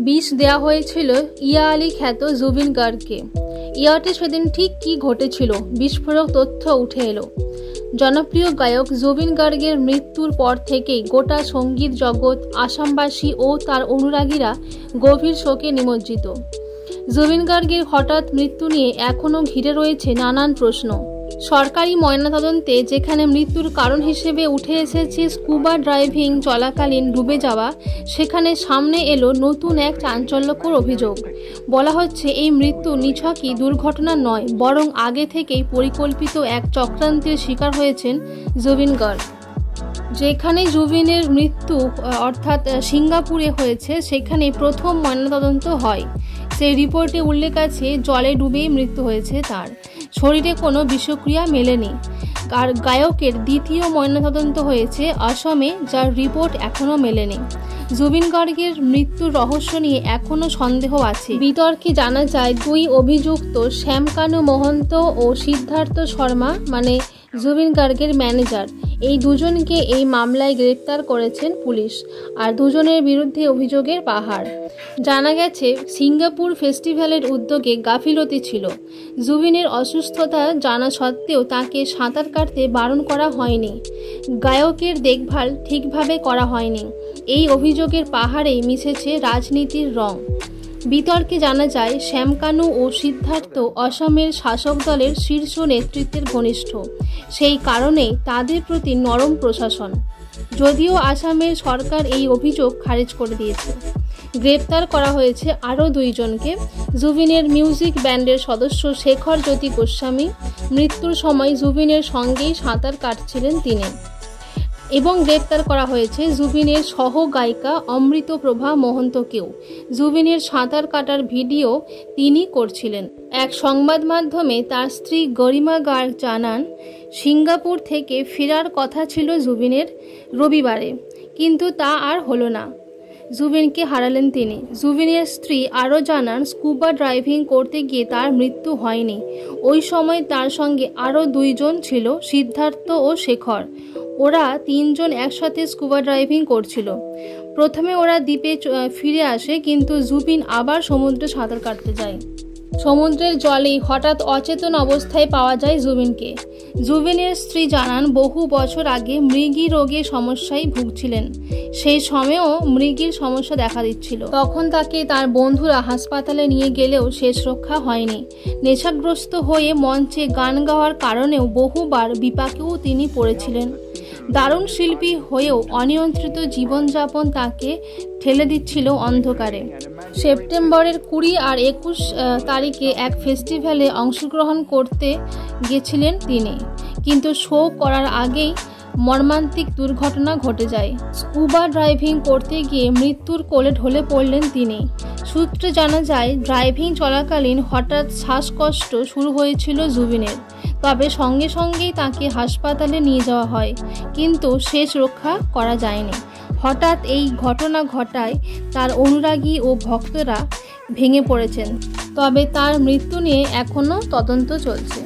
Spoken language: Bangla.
বিষ দেয়া হয়েছিল ইয়া আলী খ্যাত জুবিন গার্গকে। ইয়াতে সেদিন ঠিক কী ঘটেছিল বিস্ফোরক তথ্য উঠে এলো। জনপ্রিয় গায়ক জুবিন গার্গের মৃত্যুর পর থেকেই গোটা সঙ্গীত জগৎ, আসামবাসী ও তার অনুরাগীরা গভীর শোকে নিমজ্জিত। জুবিন গার্গের হঠাৎ মৃত্যু নিয়ে এখনও ঘিরে রয়েছে নানান প্রশ্ন। সরকারি ময়নাতদন্তে যেখানে মৃত্যুর কারণ হিসেবে উঠে এসেছে স্কুবা ড্রাইভিং চলাকালীন ডুবে যাওয়া, সেখানে সামনে এলো নতুন এক চাঞ্চল্যকর অভিযোগ। বলা হচ্ছে এই মৃত্যু নিছকই দুর্ঘটনা নয়, বরং আগে থেকেই পরিকল্পিত এক চক্রান্তের শিকার হয়েছেন জুবিন গার্গ। যেখানে জুবিনের মৃত্যু অর্থাৎ সিঙ্গাপুরে হয়েছে, সেখানে প্রথম ময়নাতদন্ত হয়। সেই রিপোর্টে উল্লেখ আছে জলে ডুবেই মৃত্যু হয়েছে তার, শরীরে কোনো বিষক্রিয়া মেলেনি। আর গায়কের দ্বিতীয় ময়নাতদন্ত হয়েছে আসামে, যার রিপোর্ট এখনও মেলেনি। জুবিন গার্গের মৃত্যুর রহস্য নিয়ে এখনও সন্দেহ আছে। বিতর্কে জানা যায় দুই অভিযুক্ত শ্যামকানু মহন্ত ও সিদ্ধার্থ শর্মা, মানে জুবিন গার্গের ম্যানেজার, এই দুজনকে এই মামলায় গ্রেপ্তার করেছেন পুলিশ। আর দুজনের বিরুদ্ধে অভিযোগের পাহাড়। জানা গেছে সিঙ্গাপুর ফেস্টিভ্যালের উদ্যোগে গাফিলতি ছিল। জুবিনের অসুস্থতা জানা সত্ত্বেও তাকে সাঁতার কাটতে বারণ করা হয়নি। গায়কের দেখভাল ঠিকভাবে করা হয়নি। এই অভিযোগের পাহাড়েই মিশেছে রাজনীতির রং। বিতর্কে জানা যায় শ্যামকানু ও সিদ্ধার্থ অসমের শাসক দলের শীর্ষ নেতৃত্বের ঘনিষ্ঠ, সেই কারণেই তাদের প্রতি নরম প্রশাসন। যদিও আসামের সরকার এই অভিযোগ খারিজ করে দিয়েছে। গ্রেপ্তার করা হয়েছে আরও দুইজনকে। জুবিনের মিউজিক ব্যান্ডের সদস্য শেখর জ্যোতি গোস্বামী, মৃত্যুর সময় জুবিনের সঙ্গেই সাঁতার কাটছিলেন তিনি। এবং গ্রেপ্তার করা হয়েছে জুবিনের সহ গায়িকা অমৃতপ্রভা মহন্তকেও। জুবিনের সাঁতার কাটার ভিডিও তিনি করছিলেন। এক সংবাদ মাধ্যমে তার স্ত্রী গরিমা গার্গ জানান, সিঙ্গাপুর থেকে ফেরার কথা ছিল জুবিনের রবিবারে, কিন্তু তা আর হলো না। জুবিনকে হারালেন তিনি। জুবিনের স্ত্রী আরও জানান, স্কুবা ড্রাইভিং করতে গিয়ে তার মৃত্যু হয়নি। ওই সময় তার সঙ্গে আরও দুইজন ছিল, সিদ্ধার্থ ও শেখর। ওরা তিনজন একসাথে স্কুবা ড্রাইভিং করছিল। প্রথমে ওরা দ্বীপে ফিরে আসে, কিন্তু জুবিন আবার সমুদ্রে সাঁতার কাটতে যায়। সমুদ্রের জলেই হঠাৎ অচেতন অবস্থায় পাওয়া যায় জুবিনকে। জুবিনের স্ত্রী জানান, বহু বছর আগে মৃগী রোগে সমস্যায় ভুগছিলেন। সেই সময়েও মৃগীর সমস্যা দেখা দিচ্ছিল। তখন তাকে তার বন্ধুরা হাসপাতালে নিয়ে গেলেও শেষ রক্ষা হয়নি। নেশাগ্রস্ত হয়ে মঞ্চে গান গাওয়ার কারণেও বহুবার বিপাকেও তিনি পড়েছিলেন। দারুণ শিল্পী হয়েও অনিয়ন্ত্রিত জীবনযাপন তাকে ঠেলে দিচ্ছিল অন্ধকারে। সেপ্টেম্বরের 20 আর 21 তারিখে এক ফেস্টিভ্যালে অংশগ্রহণ করতে গেছিলেন তিনি, কিন্তু শো করার আগেই মর্মান্তিক দুর্ঘটনা ঘটে যায়। স্কুবা ড্রাইভিং করতে গিয়ে মৃত্যুর কোলে ঢলে পড়লেন তিনি। সূত্রে জানা যায় ড্রাইভিং চলাকালীন হঠাৎ শ্বাসকষ্ট শুরু হয়েছিল জুবিনের। তবে সঙ্গে সঙ্গেই তাকে হাসপাতালে নিয়ে যাওয়া হয়, কিন্তু শেষ রক্ষা করা যায়নি। হঠাৎ এই ঘটনা ঘটায় তার অনুরাগী ও ভক্তরা ভেঙে পড়েছেন। তবে তার মৃত্যু নিয়ে এখনও তদন্ত চলছে।